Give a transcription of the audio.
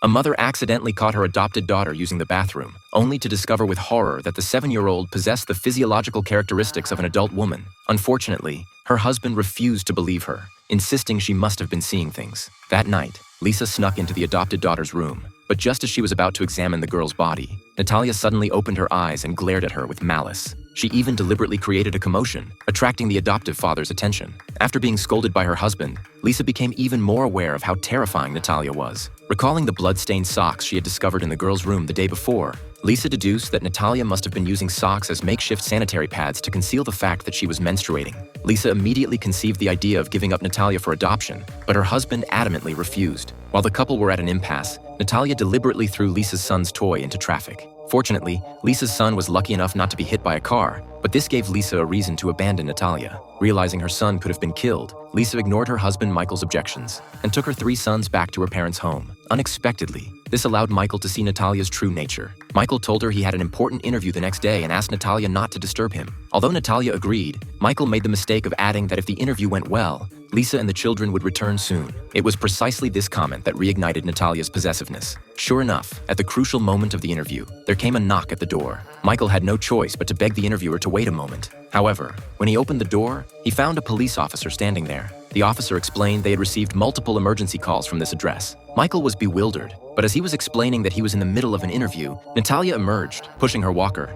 A mother accidentally caught her adopted daughter using the bathroom, only to discover with horror that the 7-year-old possessed the physiological characteristics of an adult woman. Unfortunately, her husband refused to believe her, insisting she must have been seeing things. That night, Lisa snuck into the adopted daughter's room, but just as she was about to examine the girl's body, Natalia suddenly opened her eyes and glared at her with malice. She even deliberately created a commotion, attracting the adoptive father's attention. After being scolded by her husband, Lisa became even more aware of how terrifying Natalia was. Recalling the blood-stained socks she had discovered in the girl's room the day before, Lisa deduced that Natalia must have been using socks as makeshift sanitary pads to conceal the fact that she was menstruating. Lisa immediately conceived the idea of giving up Natalia for adoption, but her husband adamantly refused. While the couple were at an impasse, Natalia deliberately threw Lisa's son's toy into traffic. Fortunately, Lisa's son was lucky enough not to be hit by a car, but this gave Lisa a reason to abandon Natalia. Realizing her son could have been killed, Lisa ignored her husband Michael's objections and took her 3 sons back to her parents' home. Unexpectedly, this allowed Michael to see Natalia's true nature. Michael told her he had an important interview the next day and asked Natalia not to disturb him. Although Natalia agreed, Michael made the mistake of adding that if the interview went well, Lisa and the children would return soon. It was precisely this comment that reignited Natalia's possessiveness. Sure enough, at the crucial moment of the interview, there came a knock at the door. Michael had no choice but to beg the interviewer to wait a moment. However, when he opened the door, he found a police officer standing there. The officer explained they had received multiple emergency calls from this address. Michael was bewildered, but as he was explaining that he was in the middle of an interview, Natalia emerged, pushing her walker.